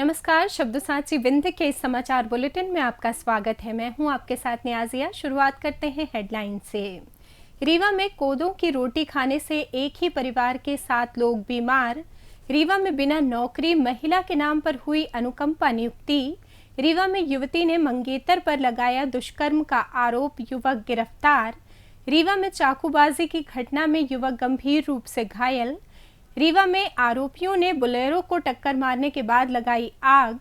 नमस्कार, शब्दसाची विंध्य के इस समाचार बुलेटिन में आपका स्वागत है। मैं हूं आपके साथ नियाजिया। शुरुआत करते हैं हेडलाइन से। रीवा में कोदों की रोटी खाने से एक ही परिवार के 7 लोग बीमार। रीवा में बिना नौकरी महिला के नाम पर हुई अनुकंपा नियुक्ति। रीवा में युवती ने मंगेतर पर लगाया दुष्कर्म का आरोप, युवक गिरफ्तार। रीवा में चाकूबाजी की घटना में युवक गंभीर रूप से घायल। रीवा में आरोपियों ने बोलेरो को टक्कर मारने के बाद लगाई आग।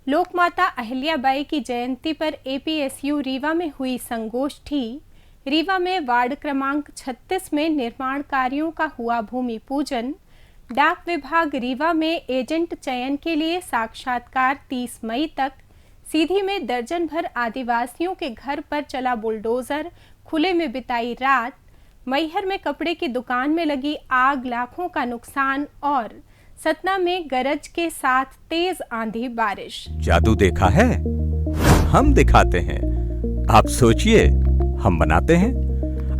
लोकमाता अहिल्याबाई की जयंती पर एपीएसयू रीवा में हुई संगोष्ठी। रीवा में वार्ड क्रमांक 36 में निर्माण कार्यों का हुआ भूमि पूजन। डाक विभाग रीवा में एजेंट चयन के लिए साक्षात्कार 30 मई तक। सीधी में दर्जन भर आदिवासियों के घर पर चला बुलडोजर, खुले में बिताई रात। मैहर में कपड़े की दुकान में लगी आग, लाखों का नुकसान। और सतना में गरज के साथ तेज आंधी बारिश। जादू देखा है, हम दिखाते हैं। आप सोचिए, हम बनाते हैं।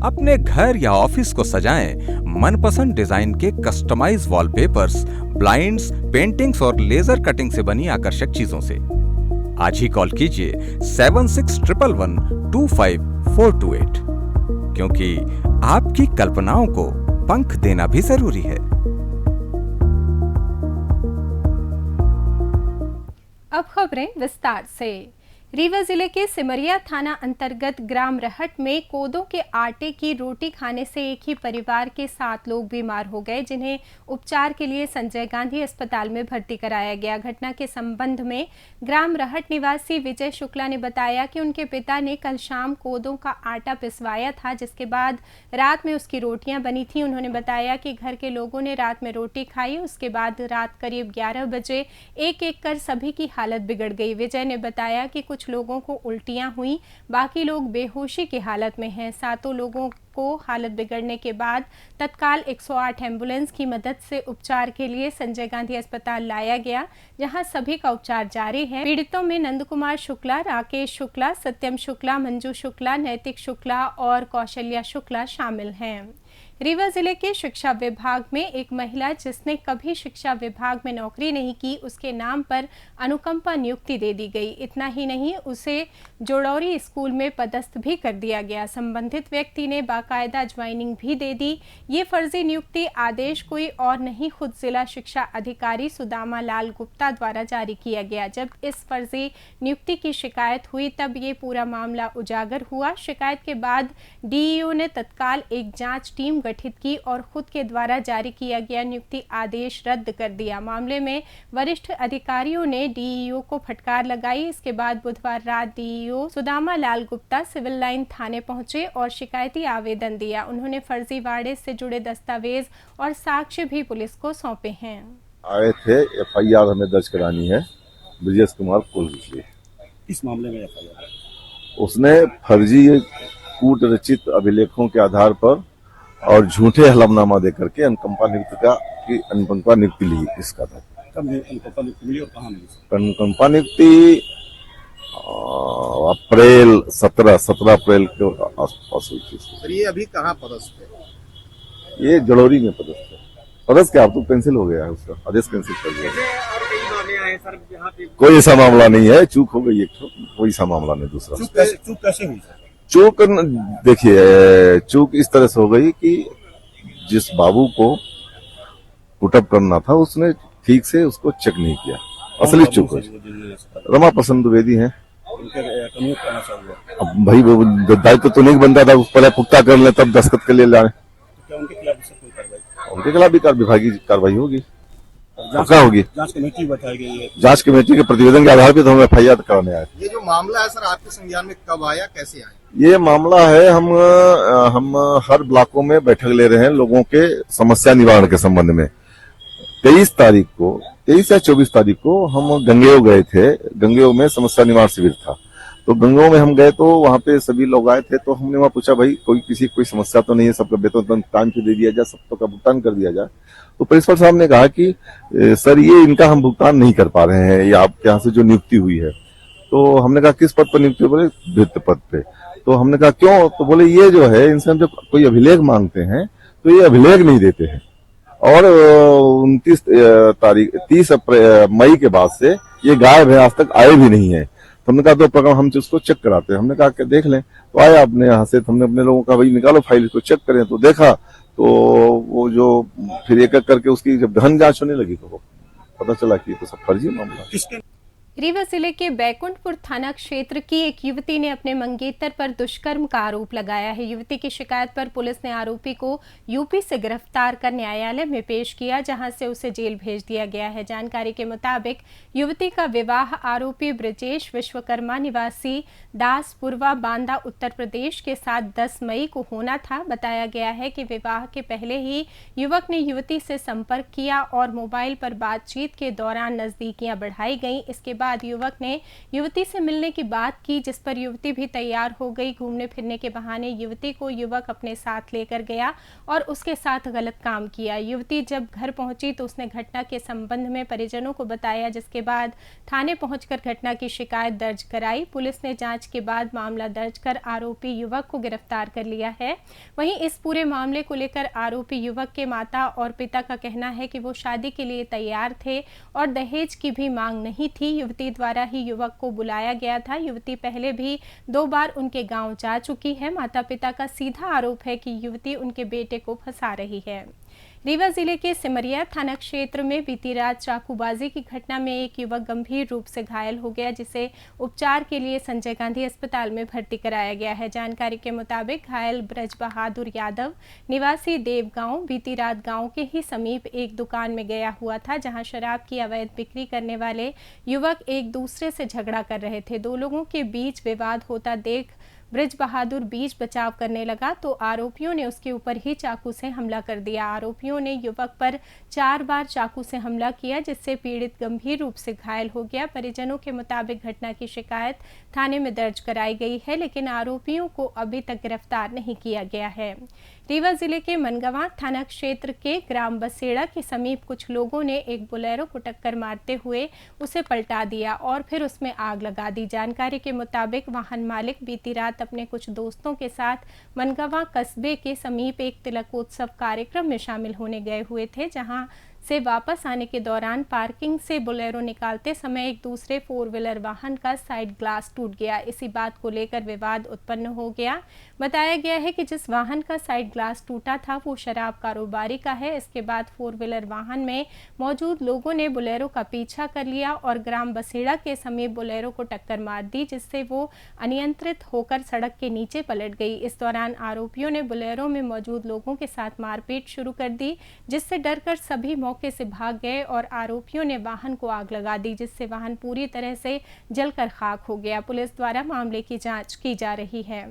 अपने घर या ऑफिस को सजाएं मनपसंद डिजाइन के कस्टमाइज वॉलपेपर्स, ब्लाइंड्स, पेंटिंग्स और लेजर कटिंग से बनी आकर्षक चीजों से। आज ही कॉल कीजिए 7611125428, क्योंकि आपकी कल्पनाओं को पंख देना भी जरूरी है। अब खबरें विस्तार से। रीवा जिले के सिमरिया थाना अंतर्गत ग्राम रहट में कोदों के आटे की रोटी खाने से एक ही परिवार के 7 लोग बीमार हो गए, जिन्हें उपचार के लिए संजय गांधी अस्पताल में भर्ती कराया गया। घटना के संबंध में ग्राम रहट निवासी विजय शुक्ला ने बताया कि उनके पिता ने कल शाम कोदों का आटा पिसवाया था, जिसके बाद रात में उसकी रोटियां बनी थी। उन्होंने बताया कि घर के लोगों ने रात में रोटी खाई, उसके बाद रात करीब 11 बजे एक एक कर सभी की हालत बिगड़ गई। विजय ने बताया कि कुछ लोगों को उल्टियां हुई, बाकी लोग बेहोशी की हालत में हैं। 7 लोगों को हालत बिगड़ने के बाद तत्काल 108 एम्बुलेंस की मदद से उपचार के लिए संजय गांधी अस्पताल लाया गया, जहां सभी का उपचार जारी है। पीड़ितों में नंद कुमार शुक्ला, राकेश शुक्ला, सत्यम शुक्ला, मंजू शुक्ला, नैतिक शुक्ला और कौशल्या शुक्ला शामिल हैं। रीवा जिले के शिक्षा विभाग में एक महिला जिसने कभी शिक्षा विभाग में नौकरी नहीं की, उसके नाम पर अनुकंपा नियुक्ति दे दी गई। इतना ही नहीं, उसे जोड़ौरी स्कूल में पदस्थ भी कर दिया गया। संबंधित व्यक्ति ने बाकायदा ज्वाइनिंग भी दे दी। ये फर्जी नियुक्ति आदेश कोई और नहीं, खुद जिला शिक्षा अधिकारी सुदामा लाल गुप्ता द्वारा जारी किया गया। जब इस फर्जी नियुक्ति की शिकायत हुई, तब ये पूरा मामला उजागर हुआ। शिकायत के बाद डीईओ ने तत्काल एक जांच टीम गठित की और खुद के द्वारा जारी किया गया नियुक्ति आदेश रद्द कर दिया। मामले में वरिष्ठ अधिकारियों ने डीईओ को फटकार लगाई। इसके बाद बुधवार रात DEO Sudama Lal Gupta civil line थाने पहुंचे और शिकायती आवेदन दिया। उन्होंने फर्जीवाड़े से जुड़े दस्तावेज और साक्ष्य भी पुलिस को सौंपे हैं। आए थे, एफआईआर हमें दर्ज करानी है ब्रजेश कुमार कुलविजय। इस मामले में एफआईआर उसने फर्जी कूट रचित अभिलेखों के आधार पर और झूठे हलफनामा देकर के अनुकंपा नियुक्ति ली। इसका था अनुकंपा नियुक्ति मिली और कहाँ मिली? अनुकंपा नियुक्ति अप्रैल 17 अप्रैल के आसपास हुई थी। सर, ये अभी कहाँ पदस्थ है? ये जड़ौरी में पदस्थ है। पदस्थ क्या, अब तो कैंसिल हो गया है, उसका आदेश कैंसिल कर दिया। सर, यहाँ पे कोई ऐसा मामला नहीं है, चूक हो गई एक, कोई ऐसा मामला नहीं। दूसरा चूक कैसे हुई सर? चूक देखिए, चूक इस तरह से हो गई कि जिस बाबू को पुटअप करना था उसने ठीक से उसको चेक नहीं किया। असली चूक है। रमा प्रसन्न द्विवेदी है। अब भाई वो दायित्व तो नहीं बनता था, पहले पुख्ता कर ले तब दस्तखत के लिए लाए। उनके खिलाफ भी विभागीय कार्रवाई होगी, पक्का होगी। जांच कमेटी बैठाई गई है। जांच कमेटी के प्रतिवेदन के आधार पर तो हम एफआईआर कराने आए। ये जो मामला है सर, आपके संज्ञान में कब आया, कैसे आया? ये मामला है, हम हर ब्लॉकों में बैठक ले रहे हैं लोगों के समस्या निवारण के संबंध में। 23 या 24 तारीख को हम गंगेव गए थे। गंगेव में समस्या निवारण शिविर था, तो गंगेव में हम गए तो वहां पे सभी लोग आए थे। तो हमने वहां पूछा, भाई कोई समस्या तो नहीं है, सबका वेतन टाइम पे दे दिया जाए, सबका का भुगतान कर दिया जाए। तो प्रिंसिपल साहब ने कहा कि सर ये इनका हम भुगतान नहीं कर पा रहे हैं, ये आपके यहाँ से जो नियुक्ति हुई है। तो हमने कहा किस पद पर नियुक्ति? बोले भृत्य पद पे। तो हमने कहा क्यों? तो बोले ये जो है, इनसे हम जब कोई अभिलेख मांगते हैं तो ये अभिलेख नहीं देते हैं। और 30 मई के बाद से ये गायब है, आज तक आए भी नहीं है। तो हमने कहा 2 प्रकरण हम उसको चेक कराते हैं। हमने कहा कि देख लें, तो आया अपने यहाँ से, तो हमने अपने लोगों का भाई निकालो फाइल, इसको चेक करें। तो देखा तो वो जो फिर एक एक करके उसकी जब गहन जांच होने लगी तो पता चला कि ये तो सब फर्जी मामला। किसके रीवा जिले के बैकुंठपुर थाना क्षेत्र की एक युवती ने अपने मंगेतर पर दुष्कर्म का आरोप लगाया है। युवती की शिकायत पर पुलिस ने आरोपी को यूपी से गिरफ्तार कर न्यायालय में पेश किया, जहां से उसे जेल भेज दिया गया है। जानकारी के मुताबिक युवती का विवाह आरोपी ब्रजेश विश्वकर्मा निवासी दासपुरवा बांदा उत्तर प्रदेश के साथ 10 मई को होना था। बताया गया है कि विवाह के पहले ही युवक ने युवती से संपर्क किया और मोबाइल पर बातचीत के दौरान नजदीकियां बढ़ाई गईं। इसके बाद युवक ने युवती से मिलने की बात की, जिस पर युवती भी तैयार हो गई। घूमने फिरने के बहाने युवती को युवक अपने साथ लेकर गया और उसके साथ गलत काम किया। युवती जब घर पहुंची तो उसने घटना के संबंध में परिजनों को बताया, जिसके बाद थाने पहुंचकर घटना की शिकायत दर्ज कराई। पुलिस ने जांच के बाद मामला दर्ज कर आरोपी युवक को गिरफ्तार कर लिया है। वहीं इस पूरे मामले को लेकर आरोपी युवक के माता और पिता का कहना है कि वो शादी के लिए तैयार थे और दहेज की भी मांग नहीं थी। युवती द्वारा ही युवक को बुलाया गया था। युवती पहले भी 2 बार उनके गांव जा चुकी है। माता पिता का सीधा आरोप है कि युवती उनके बेटे को फंसा रही है। रीवा जिले के सिमरिया थाना क्षेत्र में बीती रात चाकूबाजी की घटना में एक युवक गंभीर रूप से घायल हो गया, जिसे उपचार के लिए संजय गांधी अस्पताल में भर्ती कराया गया है। जानकारी के मुताबिक घायल ब्रज बहादुर यादव निवासी देवगांव बीती रात गांव के ही समीप एक दुकान में गया हुआ था, जहां शराब की अवैध बिक्री करने वाले युवक एक दूसरे से झगड़ा कर रहे थे। 2 लोगों के बीच विवाद होता देख ब्रज बहादुर बीच बचाव करने लगा तो आरोपियों ने उसके ऊपर ही चाकू से हमला कर दिया। आरोपियों ने युवक पर 4 बार चाकू से हमला किया, जिससे पीड़ित गंभीर रूप से घायल हो गया। परिजनों के मुताबिक घटना की शिकायत थाने में दर्ज कराई गई है, लेकिन आरोपियों को अभी तक गिरफ्तार नहीं किया गया है। रीवा जिले के मनगवा थाना क्षेत्र के ग्राम बसेड़ा के समीप कुछ लोगों ने एक बोलेरो को टक्कर मारते हुए उसे पलटा दिया और फिर उसमें आग लगा दी। जानकारी के मुताबिक वाहन मालिक बीती रात अपने कुछ दोस्तों के साथ मनगवा कस्बे के समीप एक तिलकोत्सव कार्यक्रम में शामिल होने गए हुए थे, जहां से वापस आने के दौरान पार्किंग से बोलेरो निकालते समय एक दूसरे 4 व्हीलर वाहन का साइड ग्लास टूट गया। इसी बात को लेकर विवाद उत्पन्न हो गया। बताया गया है कि जिस वाहन का साइड ग्लास टूटा था वो शराब कारोबारी का है। इसके बाद 4 व्हीलर वाहन में मौजूद लोगों ने बोलेरो का पीछा कर लिया और ग्राम बसेड़ा के समीप बोलेरो को टक्कर मार दी, जिससे वो अनियंत्रित होकर सड़क के नीचे पलट गई। इस दौरान आरोपियों ने बोलेरो में मौजूद लोगों के साथ मारपीट शुरू कर दी, जिससे डरकर सभी मौके से भाग गए और आरोपियों ने वाहन को आग लगा दी, जिससे वाहन पूरी तरह से जलकर खाक हो गया। पुलिस द्वारा मामले की जांच की जा रही है।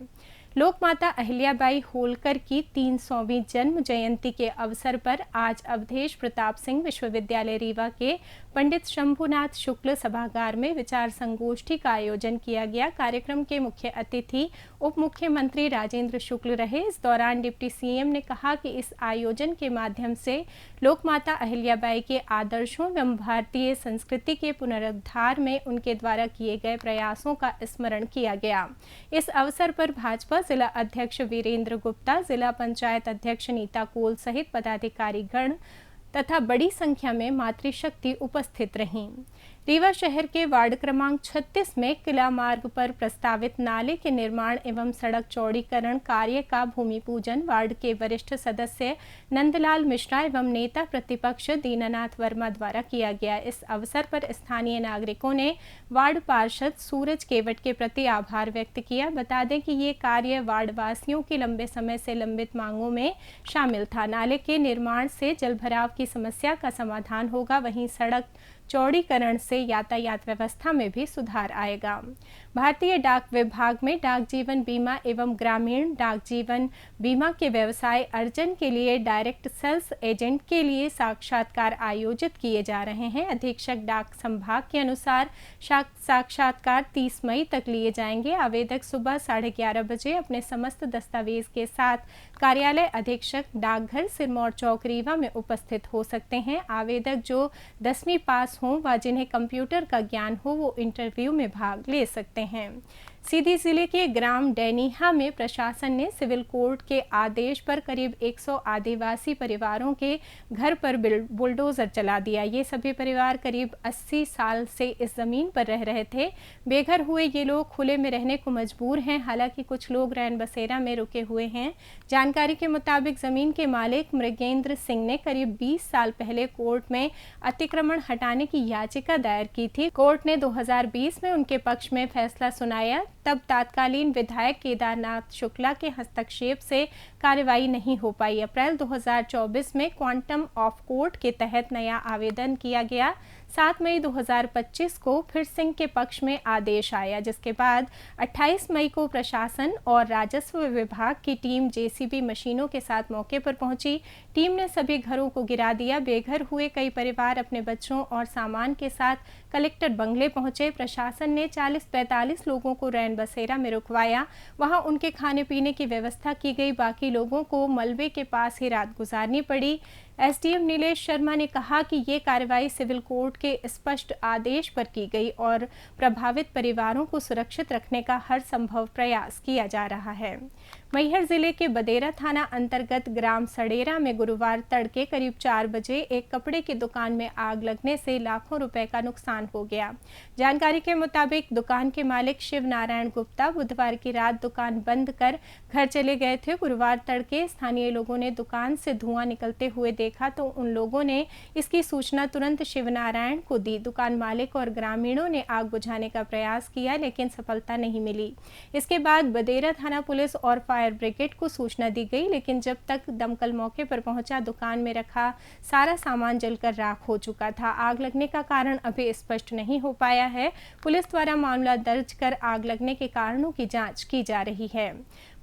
लोकमाता अहिल्याबाई होलकर की 300वीं जन्म जयंती के अवसर पर आज अवधेश प्रताप सिंह विश्वविद्यालय रीवा के पंडित शंभुनाथ शुक्ल सभागार में विचार संगोष्ठी का आयोजन किया गया। कार्यक्रम के मुख्य अतिथि उप मुख्यमंत्री राजेंद्र शुक्ल रहे। इस दौरान डिप्टी सीएम ने कहा कि इस आयोजन के माध्यम से लोकमाता अहिल्याबाई के आदर्शों एवं भारतीय संस्कृति के पुनरुद्धार में उनके द्वारा किए गए प्रयासों का स्मरण किया गया। इस अवसर पर भाजपा जिला अध्यक्ष वीरेंद्र गुप्ता, जिला पंचायत अध्यक्ष नीता कोल सहित पदाधिकारीगण तथा बड़ी संख्या में मातृशक्ति उपस्थित रहीं। रीवा शहर के वार्ड क्रमांक 36 में किला मार्ग पर प्रस्तावित नाले के निर्माण एवं सड़क चौड़ीकरण कार्य का भूमि पूजन वार्ड के वरिष्ठ सदस्य नंदलाल मिश्रा एवं नेता प्रतिपक्ष दीनानाथ वर्मा द्वारा किया गया। इस अवसर पर स्थानीय नागरिकों ने वार्ड पार्षद सूरज केवट के प्रति आभार व्यक्त किया। बता दें कि ये कार्य वार्ड वासियों की लंबे समय से लंबित मांगों में शामिल था। नाले के निर्माण से जलभराव की समस्या का समाधान होगा, वहीं सड़क चौड़ीकरण से यातायात व्यवस्था में भी सुधार आएगा। भारतीय डाक विभाग में डाक जीवन बीमा एवं ग्रामीण डाक जीवन बीमा के व्यवसाय अर्जन के लिए डायरेक्ट सेल्स एजेंट के लिए साक्षात्कार आयोजित किए जा रहे हैं। अधीक्षक डाक संभाग के अनुसार साक्षात्कार 30 मई तक लिए जाएंगे। आवेदक सुबह 11:30 बजे अपने समस्त दस्तावेज के साथ कार्यालय अधीक्षक डाकघर सिरमौर चौक रीवा में उपस्थित हो सकते हैं। आवेदक जो 10वीं पास हों व जिन्हें कंप्यूटर का ज्ञान हो वो इंटरव्यू में भाग ले सकते हैं। सीधी जिले के ग्राम डैनीहा में प्रशासन ने सिविल कोर्ट के आदेश पर करीब 100 आदिवासी परिवारों के घर पर बुलडोजर चला दिया। ये सभी परिवार करीब 80 साल से इस जमीन पर रह रहे थे। बेघर हुए ये लोग खुले में रहने को मजबूर हैं। हालांकि कुछ लोग रैन बसेरा में रुके हुए हैं। जानकारी के मुताबिक जमीन के मालिक मृगेंद्र सिंह ने करीब 20 साल पहले कोर्ट में अतिक्रमण हटाने की याचिका दायर की थी। कोर्ट ने 2020 में उनके पक्ष में फैसला सुनाया। तब तत्कालीन विधायक केदारनाथ शुक्ला के हस्तक्षेप से कार्रवाई नहीं हो पाई। अप्रैल 2024 में क्वांटम ऑफ कोर्ट के तहत नया आवेदन किया गया। 7 मई 2025 को फिर सिंह के पक्ष में आदेश आया, जिसके बाद 28 मई को प्रशासन और राजस्व विभाग की टीम जेसीबी मशीनों के साथ मौके पर पहुंची। टीम ने सभी घरों को गिरा दिया। बेघर हुए कई परिवार अपने बच्चों और सामान के साथ कलेक्टर बंगले पहुंचे। प्रशासन ने 40-45 लोगों को रैन बसेरा में रुकवाया। वहां उनके खाने पीने की व्यवस्था की गई। बाकी लोगों को मलबे के पास ही रात गुजारनी पड़ी। एसडीएम नीलेश शर्मा ने कहा कि ये कार्रवाई सिविल कोर्ट के स्पष्ट आदेश पर की गई और प्रभावित परिवारों को सुरक्षित रखने का हर संभव प्रयास किया जा रहा है। मैहर जिले के बदेरा थाना अंतर्गत ग्राम सडेरा में गुरुवार तड़के करीब 4 बजे एक कपड़े की दुकान में आग लगने से लाखों रुपए का नुकसान हो गया। जानकारी के मुताबिक दुकान के मालिक शिव नारायण गुप्ता बुधवार की रात दुकान बंद कर घर चले गए थे। गुरुवार तड़के स्थानीय लोगों ने दुकान से धुआं निकलते हुए देखा तो उन लोगों ने इसकी सूचना तुरंत शिव नारायण को दी। दुकान मालिक और ग्रामीणों ने आग बुझाने का प्रयास किया, लेकिन सफलता नहीं मिली। इसके बाद बदेरा थाना पुलिस और फायर ब्रिगेड को सूचना दी गई, लेकिन जब तक दमकल मौके पर पहुंचा दुकान में रखा सारा सामान जलकर राख हो चुका था। आग लगने का कारण अभी स्पष्ट नहीं हो पाया है। पुलिस द्वारा मामला दर्ज कर आग लगने के कारणों की जांच की जा रही है।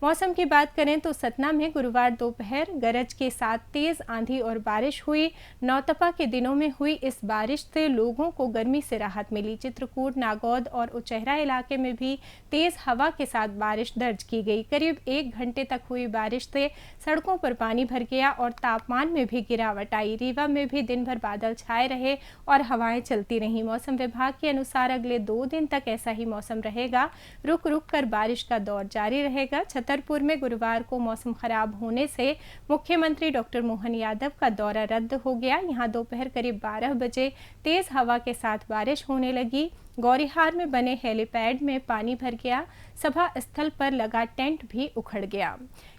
मौसम की बात करें तो सतना में गुरुवार दोपहर गरज के साथ तेज आंधी और बारिश हुई। नौतपा के दिनों में हुई इस बारिश से लोगों को गर्मी से राहत मिली। चित्रकूट, नागौद और उचेहरा इलाके में भी तेज हवा के साथ बारिश दर्ज की गई। करीब 1 घंटे तक हुई बारिश से सड़कों पर पानी भर गया और तापमान में भी गिरावट आई। रीवा में भी दिन भर बादल छाए रहे और हवाएं चलती रहीं। मौसम विभाग के अनुसार अगले 2 दिन तक ऐसा ही मौसम रहेगा। रुक रुक कर बारिश का दौर जारी रहेगा। छतरपुर में गुरुवार को मौसम खराब होने से मुख्यमंत्री डॉक्टर मोहन यादव का दौरा रद्द हो गया। यहां दोपहर करीब 12 बजे तेज हवा के साथ बारिश होने लगी। गौरीहार में बने हेलीपैड में पानी भर गया। सभा स्थल पर लगा टेंट भी उखड़ गया।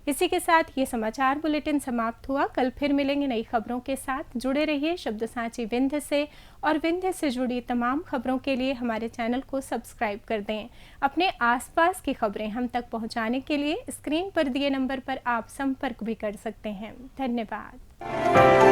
इसी के साथ ये समाचार बुलेटिन समाप्त हुआ। कल फिर मिलेंगे नई खबरों के साथ। जुड़े रहिए शब्दसाची विंध्य से और विंध्य से जुड़ी तमाम खबरों के लिए हमारे चैनल को सब्सक्राइब कर दें। अपने आसपास की खबरें हम तक पहुंचाने के लिए स्क्रीन पर दिए नंबर पर आप संपर्क भी कर सकते हैं। धन्यवाद।